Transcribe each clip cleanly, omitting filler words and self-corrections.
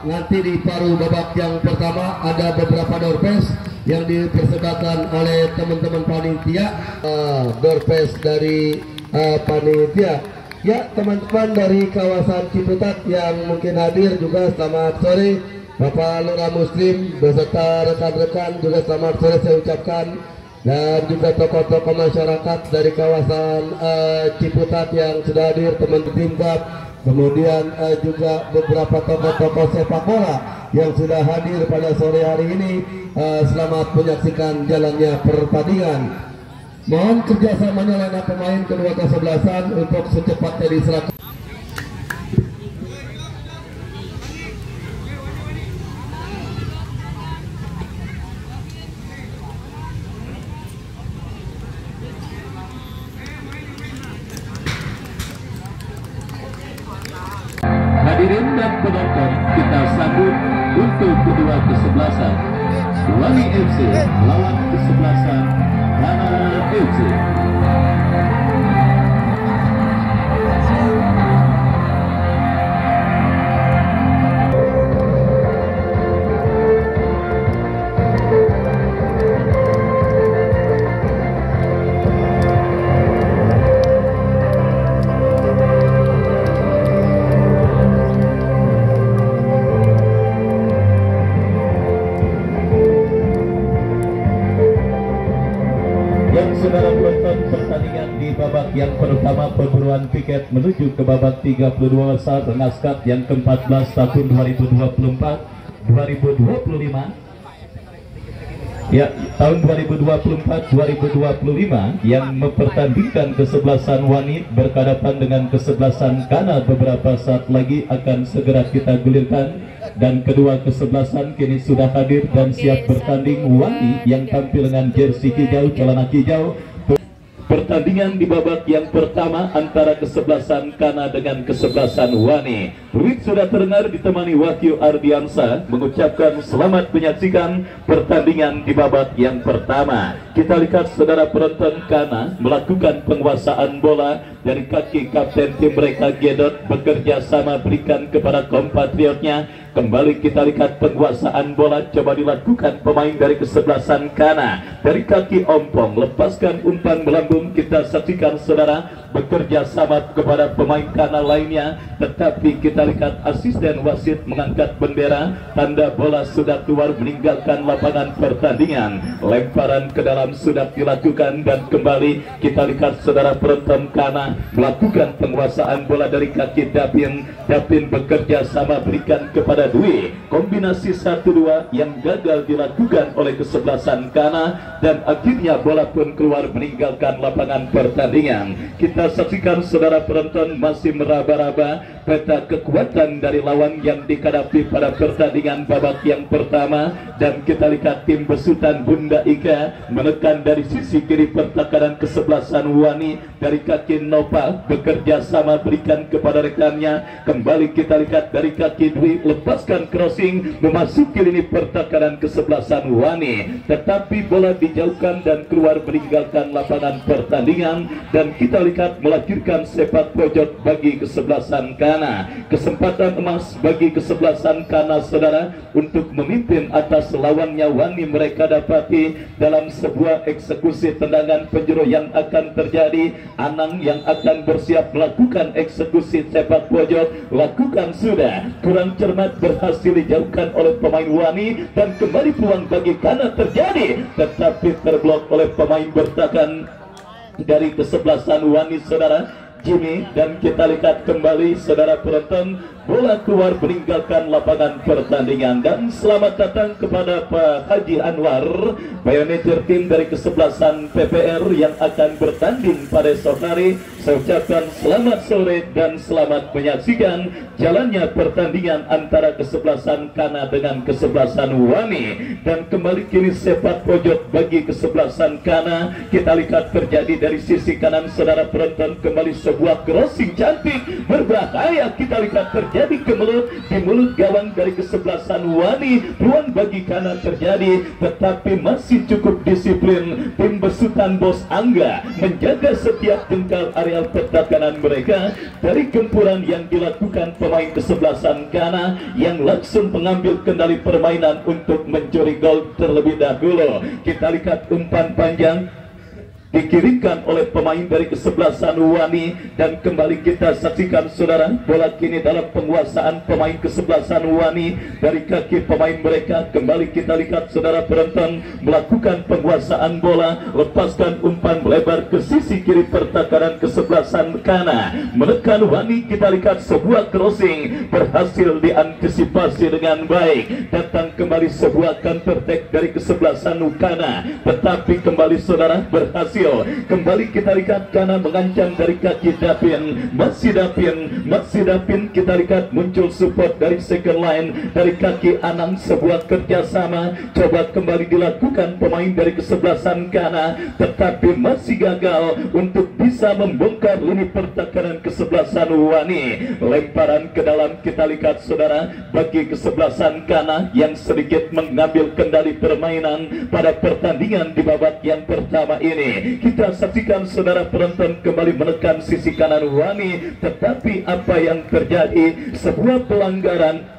nanti di paruh babak yang pertama ada beberapa door pass yang dipersembahkan oleh teman-teman panitia, door pass dari panitia. Ya, teman-teman dari kawasan Ciputat yang mungkin hadir juga selamat sore. Bapak Lurah Muslim beserta rekan-rekan juga selamat sore saya ucapkan, dan juga tokoh-tokoh masyarakat dari kawasan Ciputat yang sudah hadir, teman Timkap, kemudian juga beberapa tokoh-tokoh sepak bola yang sudah hadir pada sore hari ini. Selamat menyaksikan jalannya pertandingan. Mohon kerjasamanya lana pemain kedua kesebelasan untuk secepatnya diserahkan. Hadirin dan penonton, kita sambut untuk kedua kesebelasan Wani FC lawan kesebelasan Kana FC. Saudara penonton, pertandingan di babak yang pertama perburuan tiket menuju ke babak 32 besar Renaskat yang ke-14 tahun 2024-2025. Ya, tahun 2024-2025 yang mempertandingkan kesebelasan wanita berhadapan dengan kesebelasan Kana beberapa saat lagi akan segera kita gulirkan, dan kedua kesebelasan kini sudah hadir dan siap bertanding. Wani yang tampil dengan jersey hijau, celana hijau. Pertandingan di babak yang pertama antara kesebelasan Kana dengan kesebelasan Wani. Ruit sudah terdengar ditemani Wahyu Ardiansa mengucapkan selamat menyaksikan pertandingan di babak yang pertama. Kita lihat saudara penonton, Kana melakukan penguasaan bola dari kaki kapten tim mereka Gedot, bekerja sama berikan kepada kompatriotnya. Kembali kita lihat penguasaan bola coba dilakukan pemain dari kesebelasan Kana dari kaki ompong, lepaskan umpan melambung. Kita saksikan saudara bekerja sama kepada pemain Kana lainnya, tetapi kita lihat asisten wasit mengangkat bendera, tanda bola sudah keluar meninggalkan lapangan pertandingan. Lemparan ke dalam sudah dilakukan dan kembali kita lihat saudara penonton, Kana melakukan penguasaan bola dari kaki Dapin. Dapin bekerja sama berikan kepada Dwi. Kombinasi 1-2 yang gagal dilakukan oleh kesebelasan Kana dan akhirnya bola pun keluar meninggalkan lapangan pertandingan. Kita saksikan saudara penonton masih meraba-raba peta kekuatan dari lawan yang dihadapi pada pertandingan babak yang pertama, dan kita lihat tim besutan Bunda Ika menekan dari sisi kiri pertahanan kesebelasan Wani dari kaki Nopal bekerja sama berikan kepada rekannya. Kembali kita lihat dari kaki Dwi lepaskan crossing memasuki lini pertahanan kesebelasan Wani, tetapi bola dijauhkan dan keluar meninggalkan lapangan pertandingan, dan kita lihat melahirkan sepak pojok bagi kesebelasan Kana. Kesempatan emas bagi kesebelasan Kana saudara untuk memimpin atas lawannya Wani mereka dapati dalam sebuah eksekusi tendangan penjuru yang akan terjadi. Anang yang akan bersiap melakukan eksekusi sepak pojok lakukan sudah kurang cermat, berhasil dijauhkan oleh pemain Wani dan kembali peluang bagi Kana terjadi, tetapi terblok oleh pemain bertahan dari kesebelasan Wani saudara Jimmy, dan kita lihat kembali saudara penonton bola keluar meninggalkan lapangan pertandingan. Dan selamat datang kepada Pak Haji Anwar, manajer tim dari kesebelasan PPR yang akan bertanding pada esok hari. Saya ucapkan selamat sore dan selamat menyaksikan jalannya pertandingan antara kesebelasan Kana dengan kesebelasan Wani. Dan kembali kini sepak pojok bagi kesebelasan Kana. Kita lihat terjadi dari sisi kanan saudara penonton, kembali sebuah sebuah crossing cantik berbahaya kita lihat terjadi kemelut di mulut gawang dari kesebelasan Wani. Peluang bagi kanan terjadi, tetapi masih cukup disiplin tim besutan Bos Angga menjaga setiap jengkal areal pertahanan mereka dari gempuran yang dilakukan pemain kesebelasan Ghana yang langsung mengambil kendali permainan untuk mencuri gol terlebih dahulu. Kita lihat umpan panjang dikirimkan oleh pemain dari kesebelasan Wani, dan kembali kita saksikan saudara, bola kini dalam penguasaan pemain kesebelasan Wani dari kaki pemain mereka. Kembali kita lihat saudara penonton melakukan penguasaan bola, lepaskan umpan melebar ke sisi kiri pertahanan kesebelasan Ghana menekan Wani. Kita lihat sebuah crossing berhasil diantisipasi dengan baik, datang kembali sebuah counter attack dari kesebelasan Ghana, tetapi kembali saudara berhasil. Kembali kita lihat Ghana mengancam dari kaki Dapin, masih Dapin kita lihat muncul support dari second line dari kaki Anang. Sebuah kerjasama coba kembali dilakukan pemain dari kesebelasan Ghana, tetapi masih gagal untuk bisa membongkar lini pertahanan kesebelasan Wani. Lemparan ke dalam kita lihat saudara bagi kesebelasan Ghana yang sedikit mengambil kendali permainan pada pertandingan di babak yang pertama ini. Kita saksikan saudara penonton kembali menekan sisi kanan Wani, tetapi apa yang terjadi? Sebuah pelanggaran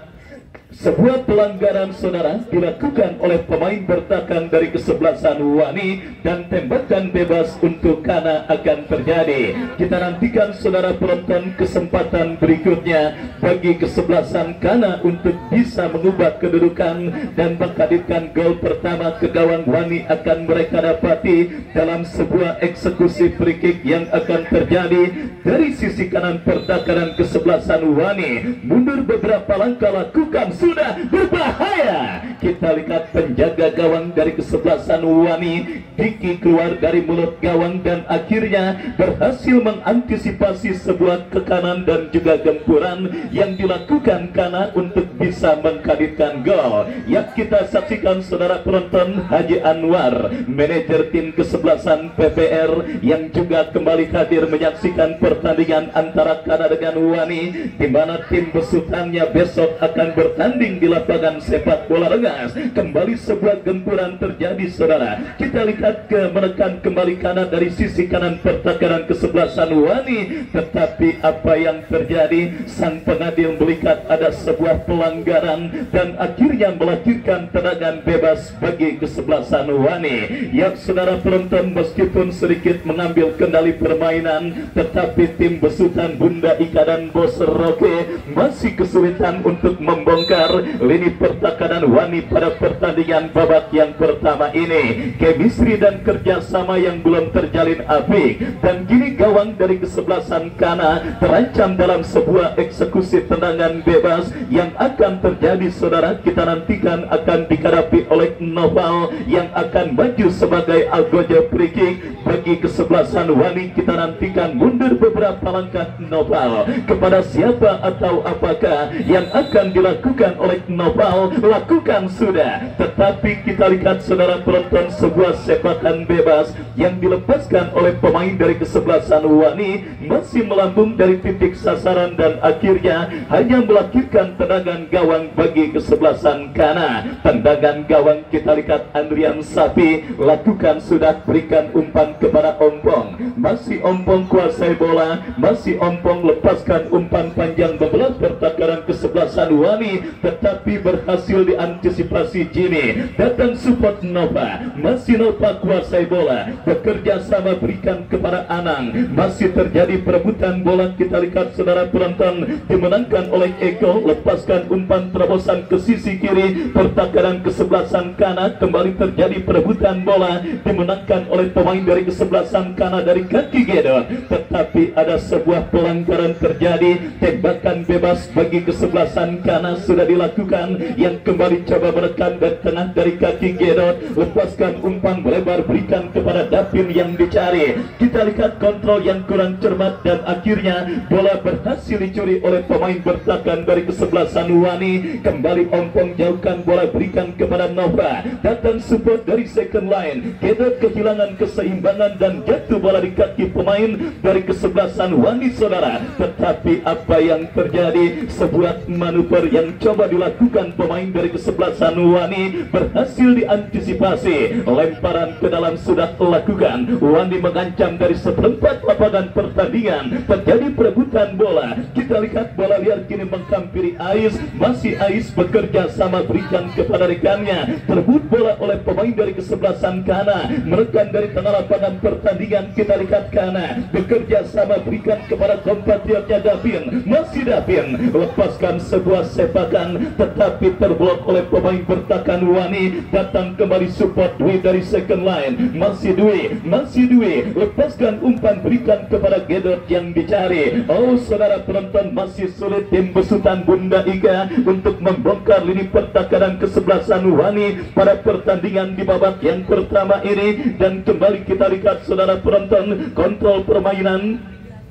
saudara dilakukan oleh pemain bertahan dari kesebelasan Wani, dan tembakan bebas untuk Ghana akan terjadi. Kita nantikan saudara penonton kesempatan berikutnya bagi kesebelasan Ghana untuk bisa mengubah kedudukan dan menghadirkan gol pertama ke gawang Wani akan mereka dapati dalam sebuah eksekusi free kick yang akan terjadi dari sisi kanan pertahanan kesebelasan Wani. Mundur beberapa langkah, lakukan sudah berbahaya. Kita lihat penjaga gawang dari kesebelasan Wani, Diki, keluar dari mulut gawang dan akhirnya berhasil mengantisipasi sebuah tekanan dan juga gempuran yang dilakukan Ghana untuk bisa menghadirkan gol. Yang kita saksikan saudara penonton, Haji Anwar, manajer tim kesebelasan PPR yang juga kembali hadir menyaksikan pertandingan antara Ghana dengan Wani, di mana tim besutannya besok akan bertanding di lapangan sepak bola Rengas. Kembali sebuah gempuran terjadi saudara. Kita lihat menekan kembali kanan dari sisi kanan pertahanan kesebelasan Wani, tetapi apa yang terjadi? Sang pengadil melihat ada sebuah pelanggaran dan akhirnya melahirkan tendangan bebas bagi kesebelasan Wani. Yang saudara penonton, meskipun sedikit mengambil kendali permainan, tetapi tim besutan Bunda Ika dan Bos Roke masih kesulitan untuk membongkar lini pertahanan Wani pada pertandingan babak yang pertama ini. Chemistry dan kerjasama yang belum terjalin apik, dan kini gawang dari kesebelasan Ghana terancam dalam sebuah eksekusi tendangan bebas yang akan terjadi saudara. Kita nantikan akan dihadapi oleh Noval yang akan maju sebagai algojo free kick bagi kesebelasan Wani. Kita nantikan mundur beberapa langkah Noval, kepada siapa atau apakah yang akan dilakukan oleh Noval. Lakukan sudah, tetapi kita lihat saudara penonton sebuah sepakan bebas yang dilepaskan oleh pemain dari kesebelasan Wani masih melambung dari titik sasaran dan akhirnya hanya melahirkan tendangan gawang bagi kesebelasan Ghana. Tendangan gawang kita lihat Andrian Sapi lakukan sudah, berikan umpan kepada Ompong, masih Ompong kuasai bola, masih Ompong lepaskan umpan panjang membelah pertahanan kesebelasan Wani, tetapi berhasil diantisipasi Jimmy. Datang support Nova, masih Nova kuasai bola, bekerja sama berikan kepada Anang, masih terjadi perebutan bola. Kita lihat saudara penonton, dimenangkan oleh Eko, lepaskan umpan terobosan ke sisi kiri pertahanan kesebelasan Ghana. Kembali terjadi perebutan bola, dimenangkan oleh pemain dari kesebelasan Ghana dari kaki Gedon, tetapi ada sebuah pelanggaran terjadi. Tembakan bebas bagi kesebelasan Ghana sudah dilakukan, yang kembali coba menekan dan tengah dari kaki Gedot, lepaskan umpan melebar berikan kepada Davin yang dicari. Kita lihat kontrol yang kurang cermat dan akhirnya bola berhasil dicuri oleh pemain bertahan dari kesebelasan Wani. Kembali Ompong jauhkan bola berikan kepada Nova, datang support dari second line. Gedot kehilangan keseimbangan dan jatuh bola di kaki pemain dari kesebelasan Wani saudara. Tetapi apa yang terjadi, sebuah manuver yang coba dilakukan pemain dari kesebelasan Wani berhasil diantisipasi. Lemparan ke dalam sudah dilakukan. Wani mengancam dari seperempat lapangan pertandingan. Terjadi perebutan bola. Kita lihat bola liar kini menghampiri Ais. Masih Ais bekerja sama berikan kepada rekannya. Terebut bola oleh pemain dari kesebelasan Kana. Menekan dari tengah lapangan pertandingan. Kita lihat Kana bekerja sama berikan kepada kompatriotnya Davin. Masih Davin lepaskan sebuah sepakan, tetapi terblok oleh pemain bertahan Wani. Datang kembali support Dwi dari second line. Masih Dwi lepaskan umpan berikan kepada Gedot yang dicari. Oh saudara penonton, masih sulit tim besutan Bunda Ika untuk membongkar lini pertahanan kesebelasan Wani pada pertandingan di babak yang pertama ini. Dan kembali kita lihat saudara penonton, kontrol permainan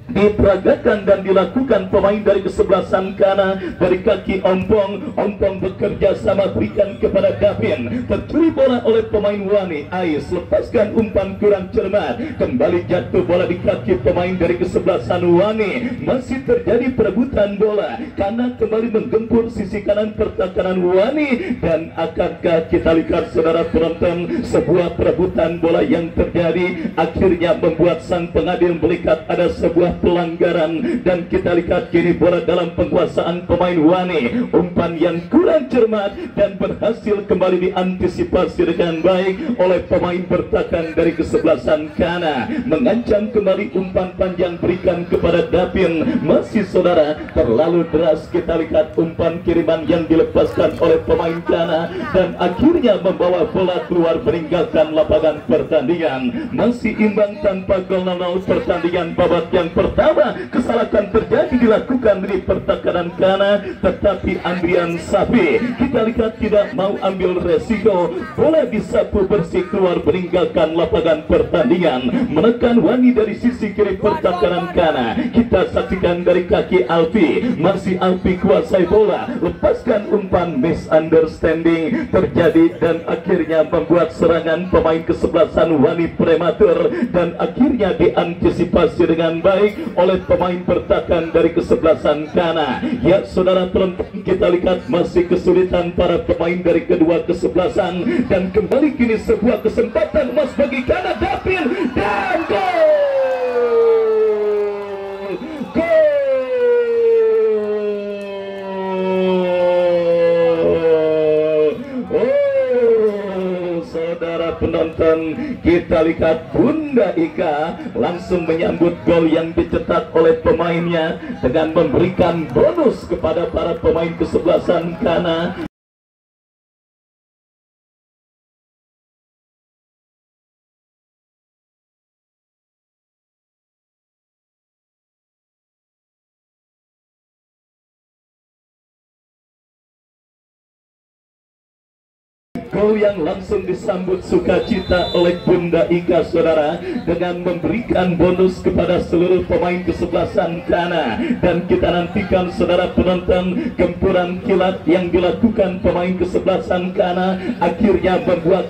diperagakan dan dilakukan pemain dari kesebelasan Kana dari kaki Ompong. Ompong bekerja sama berikan kepada Davin. Tercuri bola oleh pemain Wani. Ais lepaskan umpan kurang cermat. Kembali jatuh bola di kaki pemain dari kesebelasan Wani. Masih terjadi perebutan bola. Kana kembali menggempur sisi kanan pertahanan Wani. Dan akankah kita lihat saudara penonton, sebuah perebutan bola yang terjadi akhirnya membuat sang pengadil melihat ada sebuah pelanggaran. Dan kita lihat kini bola dalam penguasaan pemain Wani. Umpan yang kurang cermat dan berhasil kembali diantisipasi dengan baik oleh pemain bertahan dari kesebelasan Kana. Mengancam kembali umpan panjang berikan kepada Davin. Masih saudara, terlalu deras. Kita lihat umpan kiriman yang dilepaskan oleh pemain Kana dan akhirnya membawa bola keluar meninggalkan lapangan pertandingan. Masih imbang tanpa gol 0 pertandingan babak yang pertama. Kesalahan terjadi dilakukan di pertahanan Kana, tetapi Andrian Sapi kita lihat tidak mau ambil resiko. Bola disapu bersih keluar meninggalkan lapangan pertandingan. Menekan Wani dari sisi kiri pertahanan Kana. Kita saksikan dari kaki Alfi. Masih Alfi kuasai bola, lepaskan umpan, misunderstanding terjadi dan akhirnya membuat serangan pemain kesebelasan Wani prematur dan akhirnya diantisipasi dengan baik oleh pemain bertahan dari kesebelasan Kana. Ya saudara penonton, kita lihat masih kesulitan para pemain dari kedua kesebelasan dan kembali kini sebuah kesempatan emas bagi Kana. Davin dan gol. Penonton, kita lihat Bunda Ika langsung menyambut gol yang dicetak oleh pemainnya dengan memberikan bonus kepada para pemain kesebelasan Kana. Gol yang langsung disambut sukacita oleh Bunda Ika saudara dengan memberikan bonus kepada seluruh pemain kesebelasan Kana. Dan kita nantikan saudara penonton, gempuran kilat yang dilakukan pemain kesebelasan Kana akhirnya membuat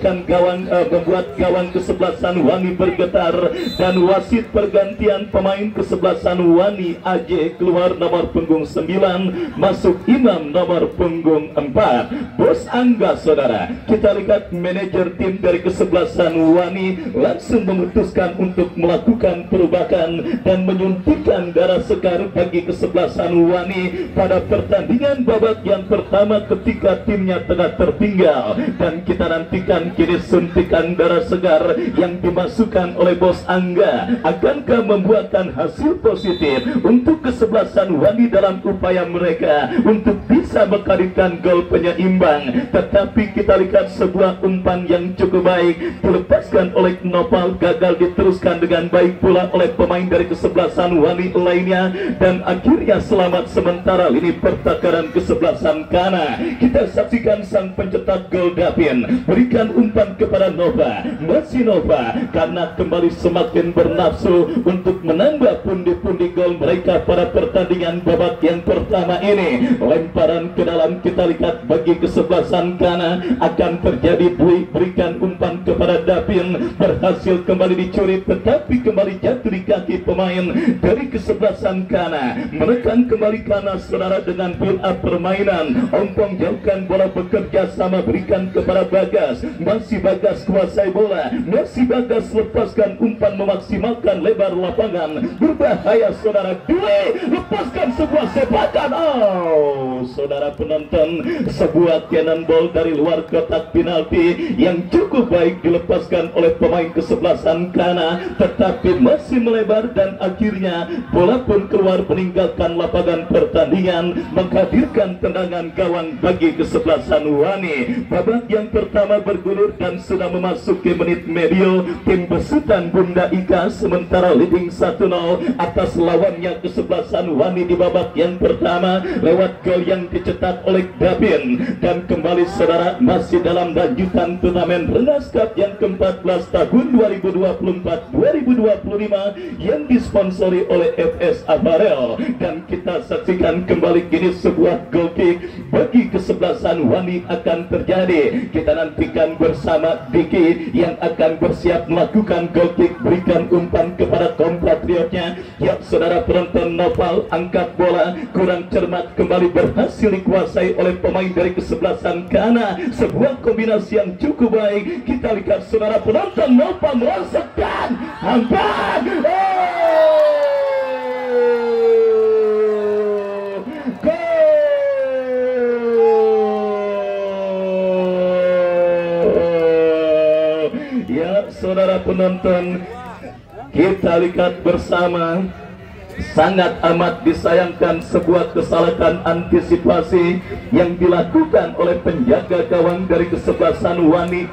gawang kesebelasan Wani bergetar dan wasit pergantian pemain kesebelasan Wani AJ keluar nomor punggung 9, masuk Imam nomor punggung 4. Bos Angga saudara. Kita lihat manajer tim dari kesebelasan Wani langsung memutuskan untuk melakukan perubahan dan menyuntikkan darah segar bagi kesebelasan Wani pada pertandingan babak yang pertama ketika timnya tengah tertinggal. Dan kita nantikan kini suntikan darah segar yang dimasukkan oleh Bos Angga akankah membuahkan hasil positif untuk kesebelasan Wani dalam upaya mereka untuk bisa bisa menghadirkan gol penyeimbang, tetapi kita lihat sebuah umpan yang cukup baik dilepaskan oleh Nopal, gagal diteruskan dengan baik pula oleh pemain dari kesebelasan wanita lainnya, dan akhirnya selamat sementara lini pertakaran kesebelasan Kana. Kita saksikan sang pencetak gol Davin berikan umpan kepada Nova, masih Nova, karena kembali semakin bernafsu untuk menambah pundi-pundi gol mereka pada pertandingan babak yang pertama ini. Lemparan ke dalam kita lihat bagi kesebelasan Kana akan terjadi. Dwi berikan umpan kepada Davin, berhasil kembali dicuri tetapi kembali jatuh di kaki pemain dari kesebelasan Kana. Menekan kembali Kana saudara dengan build up permainan. Ompong jauhkan bola, bekerja sama berikan kepada Bagas, masih Bagas kuasai bola, masih Bagas lepaskan umpan memaksimalkan lebar lapangan. Berbahaya saudara, Dwi lepaskan sebuah sepakan. Oh saudara penonton, sebuah cannonball dari luar kotak penalti yang cukup baik dilepaskan oleh pemain kesebelasan Kana, tetapi masih melebar dan akhirnya bola pun keluar meninggalkan lapangan pertandingan, menghadirkan tendangan gawang bagi kesebelasan Wani. Babak yang pertama bergulir dan sudah memasuki menit medio. Tim besutan Bunda Ika sementara leading 1-0 atas lawannya kesebelasan Wani di babak yang pertama lewat gol yang dicetak oleh Davin. Dan kembali saudara masih dalam lanjutan turnamen Rengas Cup yang ke-14 tahun 2024-2025 yang disponsori oleh FS Apparel. Dan kita saksikan kembali kini sebuah goal kick bagi kesebelasan Wani akan terjadi. Kita nantikan bersama Diki yang akan bersiap melakukan goal kick, berikan umpan kepada kompatriotnya. Ya saudara penonton, Nopal angkat bola kurang cermat, kembali berhasil dikuasai oleh pemain dari kesebelasan Kana. Sebuah kombinasi yang cukup baik. Kita lihat saudara penonton, Nopal merasakan hampan. Ya saudara penonton, kita lihat bersama, sangat amat disayangkan sebuah kesalahan antisipasi yang dilakukan oleh penjaga gawang dari kesebelasan Wani.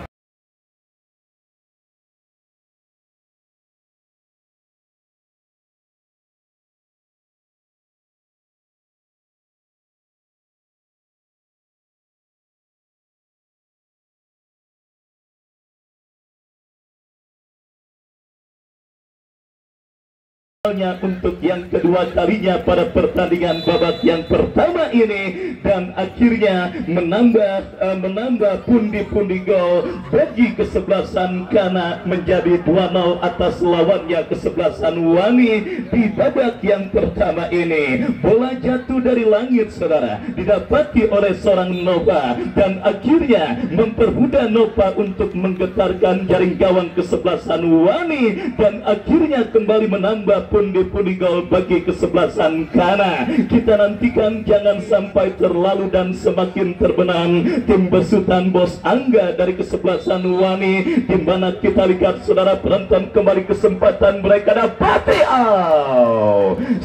Untuk yang kedua kalinya pada pertandingan babak yang pertama ini, dan akhirnya menambah pundi-pundi gol bagi kesebelasan Kana menjadi 2-0 atas lawannya kesebelasan Wani di babak yang pertama ini. Bola jatuh dari langit saudara, didapati oleh seorang Nova dan akhirnya mempermudah Nova untuk menggetarkan jaring gawang kesebelasan Wani, dan akhirnya kembali menambah pundi-pundi gol bagi kesebelasan Kana. Kita nantikan jangan sampai terlalu dan semakin terbenam tim besutan Bos Angga dari kesebelasan Wani, di mana kita lihat saudara penonton kembali kesempatan mereka dapati.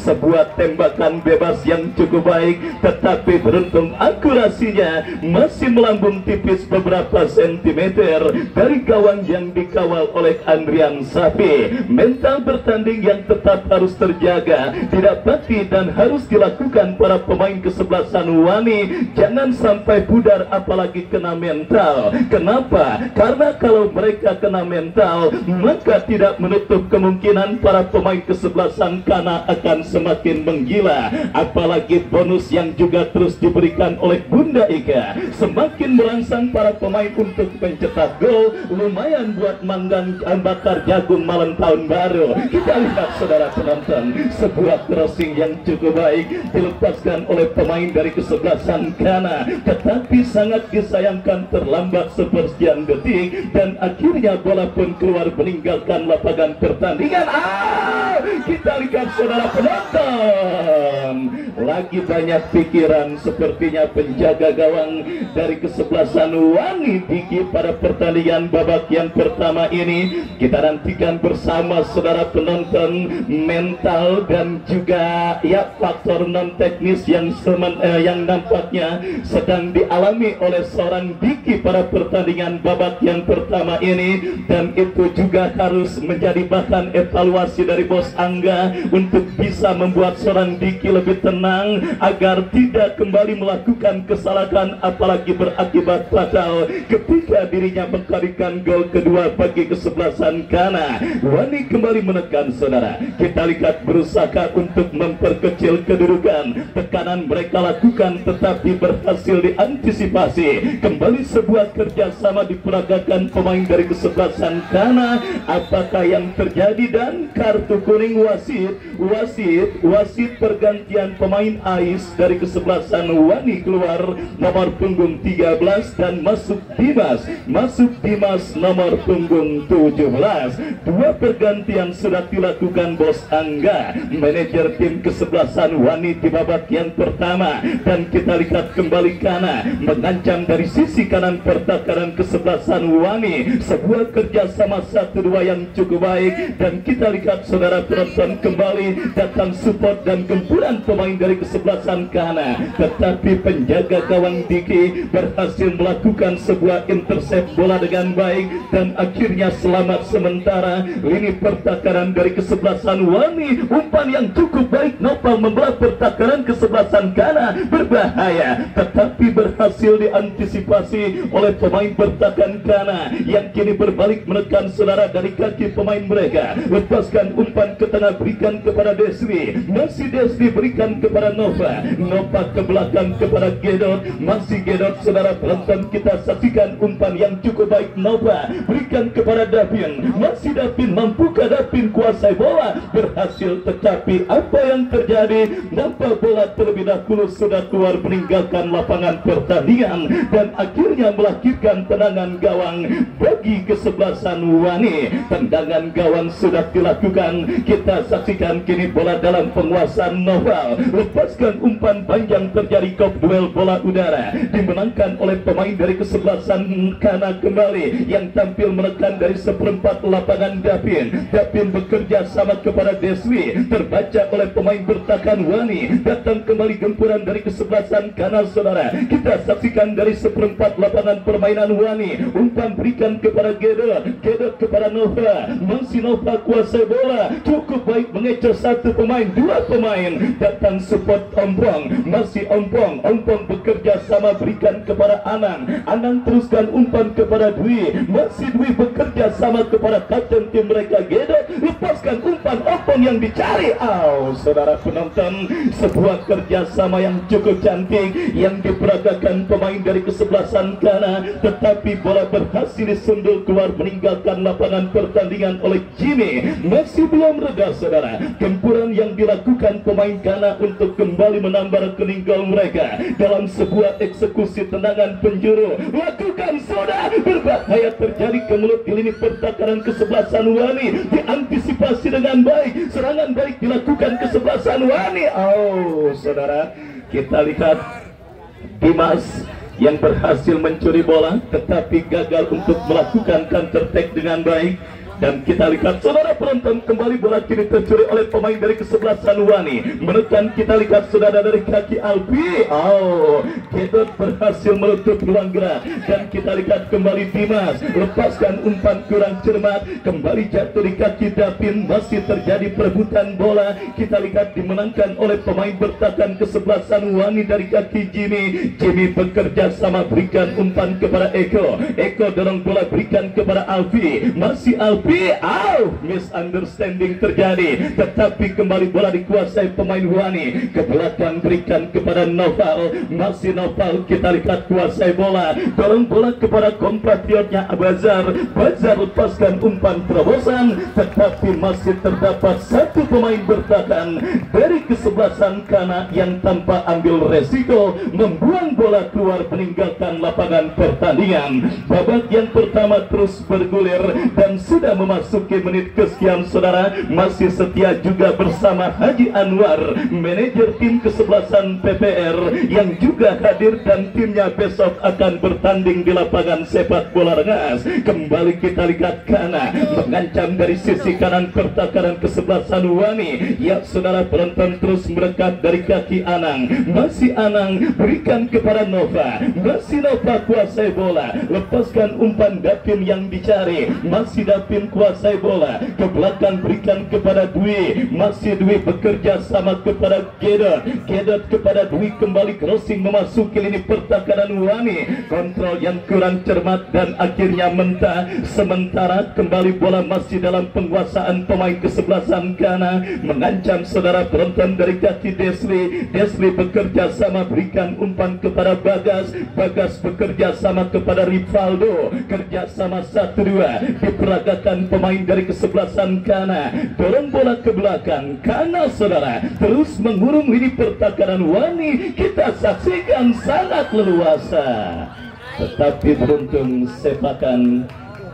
Sebuah tembakan bebas yang cukup baik, tetapi beruntung akurasinya masih melambung tipis beberapa sentimeter dari gawang yang dikawal oleh Andrian Sapi. Mental bertanding yang tetap harus terjaga, didapati dan harus dilakukan para pemain kesebelasan Wani. Jangan sampai pudar apalagi kena mental. Kenapa? Karena kalau mereka kena mental, maka tidak menutup kemungkinan para pemain kesebelasan Kana akan semakin menggila. Apalagi bonus yang juga terus diberikan oleh Bunda Ika semakin merangsang para pemain untuk mencetak gol. Lumayan buat manggang bakar jagung malam tahun baru. Kita lihat saudara penonton, sebuah crossing yang cukup baik dilepaskan oleh pemain dari kesebelasan Kana, tetapi sangat disayangkan terlambat sepersekian detik dan akhirnya bola pun keluar meninggalkan lapangan pertandingan. Kita lihat saudara penonton, lagi banyak pikiran sepertinya penjaga gawang dari kesebelasan Wani Diki pada pertandingan babak yang pertama ini. Kita nantikan bersama saudara penonton mental dan juga ya faktor non teknis yang nampaknya sedang dialami oleh seorang Diki pada pertandingan babak yang pertama ini, dan itu juga harus menjadi bahan evaluasi dari Bos Angga untuk bisa membuat seorang Diki lebih tenang agar tidak kembali melakukan kesalahan apalagi berakibat fatal ketika dirinya mengkarikan gol kedua bagi kesebelasan Ghana. Wani kembali menekan saudara. Kita lihat berusaha untuk memperkecil kedudukan, tekanan mereka lakukan tetapi berhasil diantisipasi. Kembali sebuah kerjasama diperagakan pemain dari kesebelasan Ghana. Apakah yang terjadi? Dan kartu kuning wasit pergantian pemain Ais dari kesebelasan Wani keluar nomor punggung 13 dan masuk Dimas nomor punggung 17. Dua pergantian sudah dilakukan Bos Angga, manajer tim kesebelasan Wani di babak yang pertama, dan kita lihat kembali Ghana mengancam dari sisi kanan pertahanan kesebelasan Wani. Sebuah kerjasama 1-2 yang cukup baik, dan kita lihat saudara penonton kembali datang support dan gempuran pemain dari kesebelasan Ghana, tetapi penjaga gawang Diki berhasil melakukan sebuah intercept bola dengan baik dan akhirnya selamat sementara. Lini pertahanan dari kesebelasan Wani, umpan yang cukup baik Nopal membelah pertahanan kesebelasan Ghana, berbahaya tetapi berhasil diantisipasi oleh pemain pertahanan Ghana yang kini berbalik menekan saudara dari kaki pemain mereka. Lepaskan umpan ke tengah, berikan kepada Desri, masih Desri berikan kepada Nova ke belakang kepada Gedot, masih Gedot saudara penonton. Kita saksikan umpan yang cukup baik Nova berikan kepada Davin, masih Davin, mampukah Davin kuasai bola? Berhasil, tetapi apa yang terjadi? Nampak bola terlebih dahulu sudah keluar meninggalkan lapangan pertandingan dan akhirnya melahirkan tendangan gawang bagi kesebelasan Wani. Tendangan gawang sudah dilakukan. Kita saksikan kini bola dalam penguasaan Noval. Lepaskan umpan panjang, terjadi kop duel bola udara dimenangkan oleh pemain dari kesebelasan Ghana kembali yang tampil menekan dari seperempat lapangan. Davin bekerja sama kepada Deswi, terbaca oleh pemain bertahan Wani. Datang kembali gempuran dari kesebelasan Ghana saudara. Kita saksikan dari seperempat lapangan permainan Wani. Umpan berikan kepada Gedot kepada Nova, masih Nova kuasai bola cukup baik mengejar satu pemain, dua pemain datang support Ompong, masih Ompong bekerja sama berikan kepada Anang teruskan umpan kepada Dwi, masih Dwi bekerja sama kepada kapten tim mereka Gedot, lepaskan umpan Ompong yang dicari. Saudara penonton, sebuah kerjasama yang cukup cantik yang diperagakan pemain dari kesebelasan Ghana, tetapi bola berhasil disundul keluar meninggalkan lapangan pertandingan oleh Jimmy. Masih belum reda saudara gempuran yang dilakukan pemain Ghana untuk kembali menambah rekening gol mereka dalam sebuah eksekusi tendangan penjuru. Lakukan saudara, berbahaya terjadi ke mulut di lini pertahanan kesebelasan Wani, diantisipasi dengan baik, serangan baik dilakukan kesebelasan Wani. Saudara, kita lihat Dimas yang berhasil mencuri bola tetapi gagal untuk melakukan counter attack dengan baik. Dan kita lihat saudara penonton kembali bola kini tercuri oleh pemain dari kesebelasan Wani. Menekan, kita lihat saudara dari kaki Alpi. Gedot berhasil menutup ruang gerak. Dan kita lihat kembali Dimas lepaskan umpan kurang cermat, kembali jatuh di kaki Davin. Masih terjadi perebutan bola. Kita lihat dimenangkan oleh pemain bertahan kesebelasan Wani dari kaki Jimmy. Jimmy bekerja sama berikan umpan kepada Eko dorong bola berikan kepada Alfi, masih Alfi. Misunderstanding terjadi, tetapi kembali bola dikuasai pemain Wani. Ke belakang berikan kepada Noval, masih Noval. Kita lihat kuasai bola, dorong bola kepada kompatriotnya Bazar lepaskan umpan terobosan, tetapi masih terdapat satu pemain bertahan dari kesebelasan Ghana yang tanpa ambil resiko membuang bola keluar meninggalkan lapangan pertandingan. Babak yang pertama terus bergulir dan sudah memasuki menit kesekian saudara, masih setia juga bersama Haji Anwar, manajer tim kesebelasan PPR yang juga hadir, dan timnya besok akan bertanding di lapangan sepak bola Rengas. Kembali kita lihat Kana mengancam dari sisi kanan pertahanan kesebelasan Wani. Ya saudara, penonton terus mendekat dari kaki Anang, masih Anang berikan kepada Nova, masih Nova kuasai bola, lepaskan umpan Dapin yang dicari, masih Dapin kuasai bola, ke belakang berikan kepada Dwi, masih Dwi bekerja sama kepada Gedot, Gedot kepada Dwi, kembali crossing memasuki lini pertahanan Wani, kontrol yang kurang cermat dan akhirnya mentah. Sementara kembali bola masih dalam penguasaan pemain kesebelasan Kana, mengancam saudara penonton dari kaki Desli, Desli bekerja sama berikan umpan kepada Bagas, Bagas bekerja sama kepada Rivaldo, kerjasama 1-2 diperagakan pemain dari kesebelasan Kana, dorong bola ke belakang Kana saudara, terus mengurung lini pertahanan Wani. Kita saksikan sangat leluasa, tetapi beruntung sepakan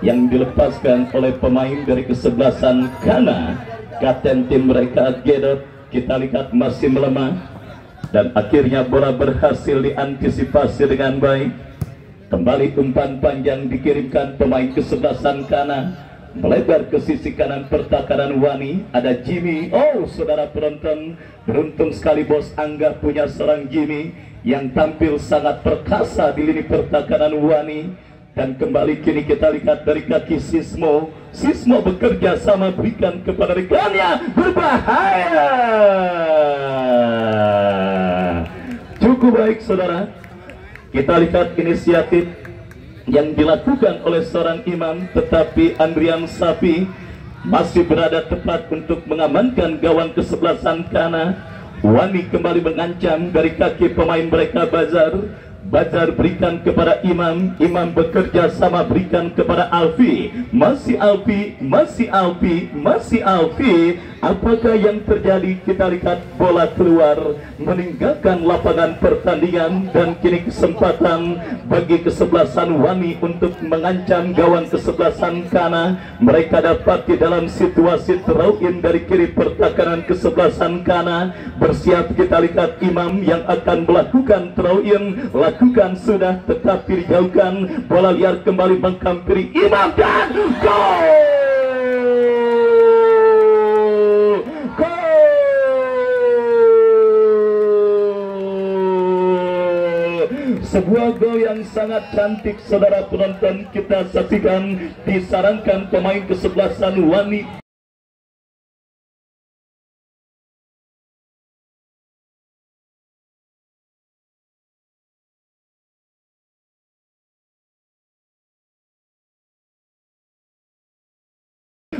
yang dilepaskan oleh pemain dari kesebelasan Kana. Kapten tim mereka Gedot kita lihat masih melemah, dan akhirnya bola berhasil diantisipasi dengan baik. Kembali umpan panjang dikirimkan pemain kesebelasan Kana, melebar ke sisi kanan pertahanan Wani. Ada Jimmy. Oh saudara penonton, beruntung sekali Bos Angga punya seorang Jimmy yang tampil sangat perkasa di lini pertahanan Wani. Dan kembali kini kita lihat dari kaki Sismo, Sismo bekerja sama berikan kepada rekannya, berbahaya. Cukup baik saudara, kita lihat inisiatif yang dilakukan oleh seorang Imam, tetapi Andrian Sapi masih berada tepat untuk mengamankan gawang kesebelasan Kana. Wani kembali mengancam dari kaki pemain mereka Bazar, Bazar berikan kepada Imam, Imam bekerja sama berikan kepada Alfi, masih Alfi, masih Alfi, masih Alfi. Apakah yang terjadi? Kita lihat bola keluar meninggalkan lapangan pertandingan, dan kini kesempatan bagi kesebelasan Wani untuk mengancam gawang kesebelasan Kana. Mereka dapat di dalam situasi throw-in dari kiri pertahanan kesebelasan Kana. Bersiap kita lihat Imam yang akan melakukan throw-in, lakukan sudah tetapi dijauhkan, bola liar kembali menghampiri Imam dan gol! Sebuah gol yang sangat cantik saudara penonton, kita saksikan, disarankan pemain kesebelasan Wani.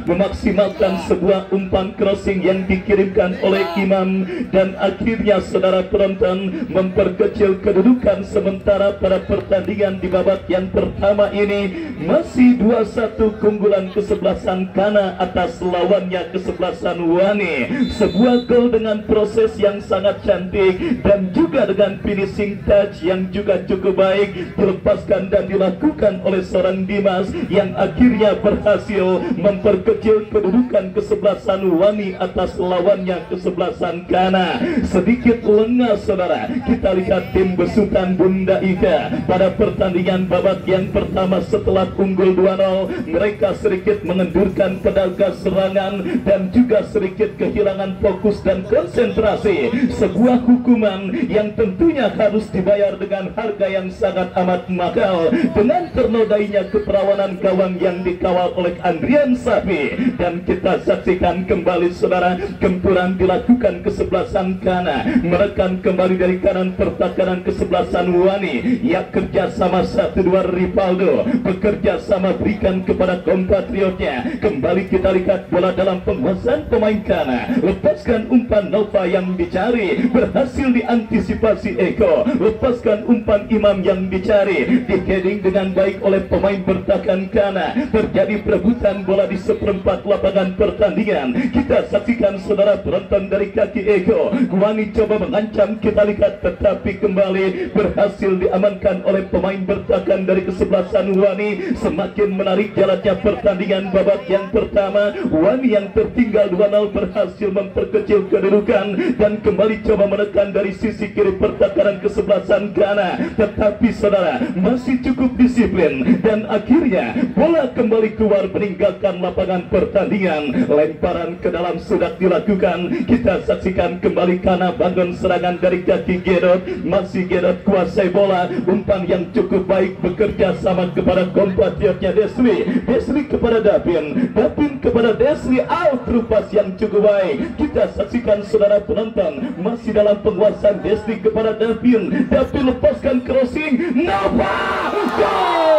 Memaksimalkan sebuah umpan crossing yang dikirimkan oleh Imam, dan akhirnya saudara penonton memperkecil kedudukan sementara pada pertandingan di babak yang pertama ini. Masih 2-1 keunggulan kesebelasan Kana atas lawannya kesebelasan Wani. Sebuah gol dengan proses yang sangat cantik dan juga dengan finishing touch yang juga cukup baik dilepaskan dan dilakukan oleh seorang Dimas yang akhirnya berhasil memperkecil kedudukan kesebelasan Wani atas lawannya kesebelasan Kana. Sedikit lengah saudara, kita lihat tim besutan Bunda Ika pada pertandingan babak yang pertama setelah unggul 2-0, mereka sedikit mengendurkan pedangga serangan dan juga sedikit kehilangan fokus dan konsentrasi. Sebuah hukuman yang tentunya harus dibayar dengan harga yang sangat amat mahal dengan ternodainya keperawanan gawang yang dikawal oleh Andrian Sapi. Dan kita saksikan kembali saudara, gempuran dilakukan kesebelasan Kana, menekan kembali dari kanan pertahanan kesebelasan Wani. Ya kerja sama 1-2 Rivaldo bekerja sama berikan kepada kompatriotnya. Kembali kita lihat bola dalam penguasaan pemain Kana, lepaskan umpan Nova yang dicari, berhasil diantisipasi Eko, lepaskan umpan Imam yang dicari, di heading dengan baik oleh pemain bertahan Kana. Terjadi perebutan bola di seperempat tempat lapangan pertandingan. Kita saksikan saudara penonton dari kaki Eko. Wani coba mengancam, kita lihat, tetapi kembali berhasil diamankan oleh pemain bertahan dari kesebelasan Wani. Semakin menarik jalannya pertandingan babak yang pertama. Wani yang tertinggal 2-0 berhasil memperkecil kedudukan dan kembali coba menekan dari sisi kiri pertahanan kesebelasan Ghana. Tetapi saudara masih cukup disiplin dan akhirnya bola kembali keluar meninggalkan lapangan pertandingan. Lemparan ke dalam sudah dilakukan. Kita saksikan kembali karena bangun serangan dari kaki Gedot. Masih Gedot kuasai bola. Umpan yang cukup baik bekerja sama kepada kompatriotnya Desli kepada Davin kepada Desli, out rupas yang cukup baik. Kita saksikan saudara penonton masih dalam penguasaan Desli kepada Davin lepaskan crossing, Nova gol.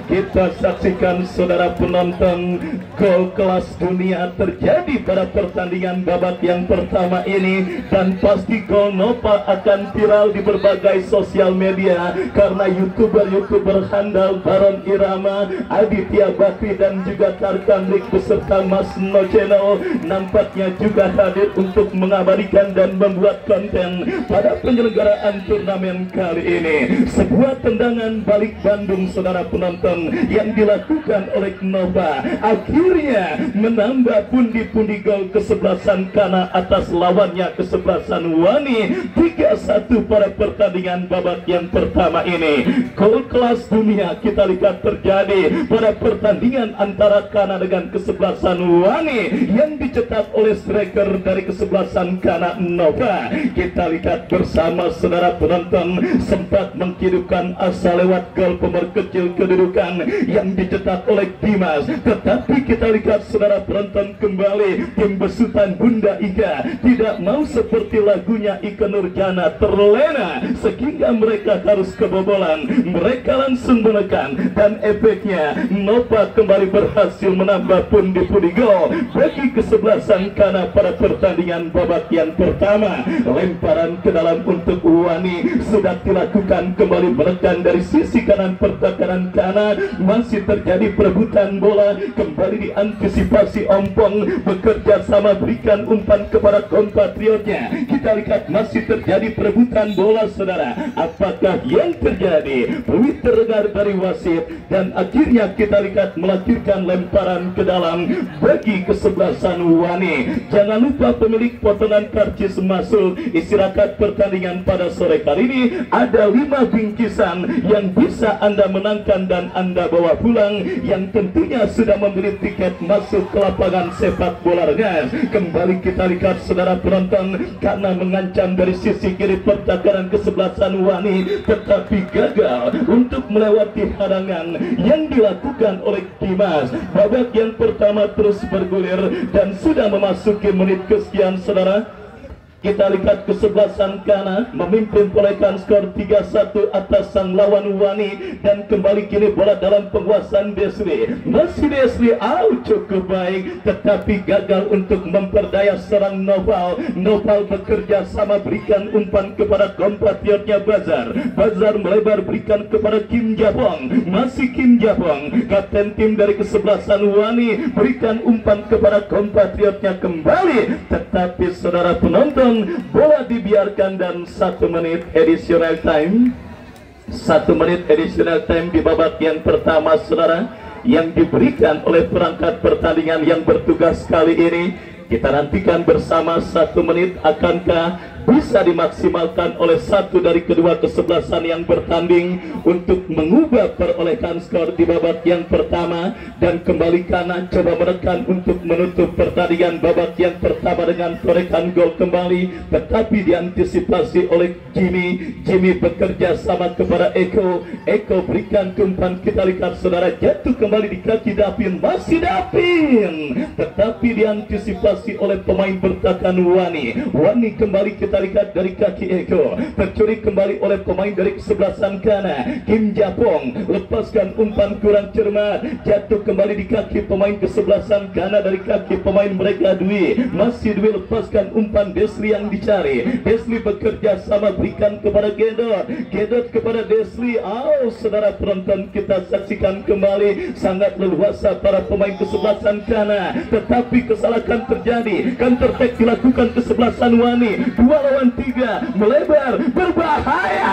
Kita saksikan saudara penonton, gol kelas dunia terjadi pada pertandingan babak yang pertama ini, dan pasti gol Nova akan viral di berbagai sosial media karena youtuber handal Baron Irama, Aditya Bakri dan juga Tarkan Lik beserta Mas No Channel nampaknya juga hadir untuk mengabadikan dan membuat konten pada penyelenggaraan turnamen kali ini. Sebuah tendangan balik Bandung saudara penonton yang dilakukan oleh Nova akhirnya menambah pundi-pundi gol kesebelasan Ghana atas lawannya kesebelasan Wani 3-1 pada pertandingan babak yang pertama ini. Gol kelas dunia kita lihat terjadi pada pertandingan antara Ghana dengan kesebelasan Wani yang dicetak oleh striker dari kesebelasan Ghana, Nova. Kita lihat bersama saudara penonton sempat menghidupkan asa lewat gol pemerkecil kedudukan yang dicetak oleh Dimas. Tetapi kita lihat saudara penonton kembali, tim besutan Bunda Ika tidak mau seperti lagunya Ika Nurjana terlena sehingga mereka harus kebobolan. Mereka langsung menekan dan efeknya Nova kembali berhasil menambah pundi-pundi gol bagi kesebelasan Ghana pada pertandingan babak yang pertama. Lemparan ke dalam untuk Wani sudah dilakukan, kembali menekan dari sisi kanan pertahanan Ghana. Masih terjadi perebutan bola, kembali diantisipasi Ompong, bekerja sama berikan umpan kepada kompatriotnya. Kita lihat masih terjadi perebutan bola saudara. Apakah yang terjadi? Peluit terdengar dari wasit dan akhirnya kita lihat melahirkan lemparan ke dalam bagi kesebelasan Wani. Jangan lupa pemilik potongan karcis masuk istirahat pertandingan pada sore kali ini ada 5 bingkisan yang bisa Anda menangkan dan Anda bawa pulang, yang tentunya sudah membeli tiket masuk ke lapangan sepak bola Rengas. Kembali kita lihat saudara penonton karena mengancam dari sisi kiri pertahanan kesebelasan Wani tetapi gagal untuk melewati hadangan yang dilakukan oleh Dimas. Babak yang pertama terus bergulir dan sudah memasuki menit kesekian saudara. Kita lihat kesebelasan Ghana memimpin perolehan skor 3-1 atas sang lawan Wani, dan kembali kini bola dalam penguasaan Desli. Masih Desli, cukup baik tetapi gagal untuk memperdaya serang Noval. Noval bekerja sama berikan umpan kepada kompatriotnya Bazar melebar berikan kepada Kim Japong. Masih Kim Japong, kapten tim dari kesebelasan Wani, berikan umpan kepada kompatriotnya kembali, tetapi saudara penonton bola dibiarkan dan 1 menit additional time. 1 menit additional time di babak yang pertama saudara yang diberikan oleh perangkat pertandingan yang bertugas kali ini. Kita nantikan bersama 1 menit akankah bisa dimaksimalkan oleh satu dari kedua kesebelasan yang bertanding untuk mengubah perolehan skor di babak yang pertama, dan kembali kanan coba menekan untuk menutup pertandingan babak yang pertama dengan torekan gol kembali, tetapi diantisipasi oleh Jimmy bekerja sama kepada Eko berikan umpan. Kita lihat saudara jatuh kembali di kaki Davin, masih Davin tetapi diantisipasi oleh pemain bertahan Wani kembali kita tarikan dari kaki Eko, tercuri kembali oleh pemain dari kesebelasan kanan Kim Japong, lepaskan umpan kurang cermat, jatuh kembali di kaki pemain kesebelasan kanan dari kaki pemain mereka Dwi, masih Dwi lepaskan umpan Desli yang dicari, Desli bekerja sama berikan kepada Gedot, Gedot kepada Desli. Saudara penonton, kita saksikan kembali sangat leluasa para pemain kesebelasan kanan, tetapi kesalahan terjadi, counter attack dilakukan kesebelasan Wani, 2 lawan 3 melebar berbahaya.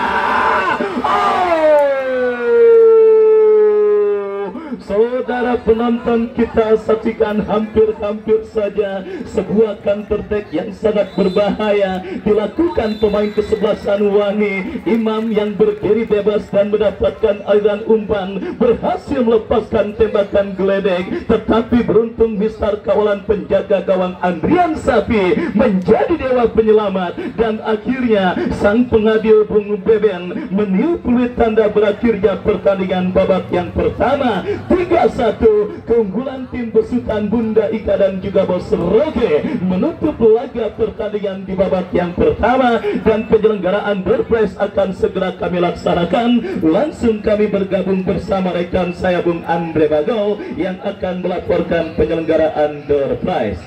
Saudara penonton, kita saksikan hampir-hampir saja sebuah counter attack yang sangat berbahaya dilakukan pemain kesebelasan Wani. Imam yang berdiri bebas dan mendapatkan aliran umpan berhasil melepaskan tembakan geledek, tetapi beruntung Mister kawalan penjaga gawang Andrian Sapi menjadi dewa penyelamat, dan akhirnya sang pengadil Bung Beben meniup peluit tanda berakhirnya pertandingan babak yang pertama. 3-1 keunggulan tim besutan Bunda Ika dan juga Bos Roge menutup laga pertandingan di babak yang pertama, dan penyelenggaraan door prize akan segera kami laksanakan. Langsung kami bergabung bersama rekan saya Bung Andre Bagau yang akan melaporkan penyelenggaraan door prize.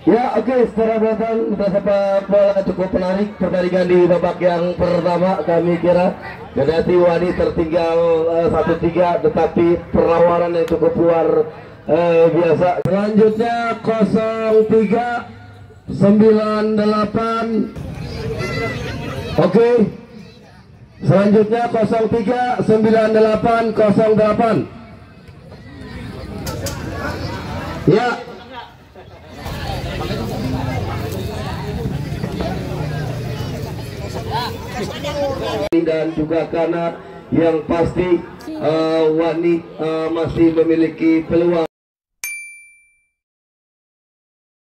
Ya, oke, secara penonton sepak bola cukup menarik pertandingan di babak yang pertama. Kami kira Kendati Wani tertinggal 1-3, tetapi perlawanan yang cukup luar biasa. Selanjutnya 03-98. Oke. Selanjutnya 03-98-08. Ya. Dan juga karena yang pasti Wani masih memiliki peluang.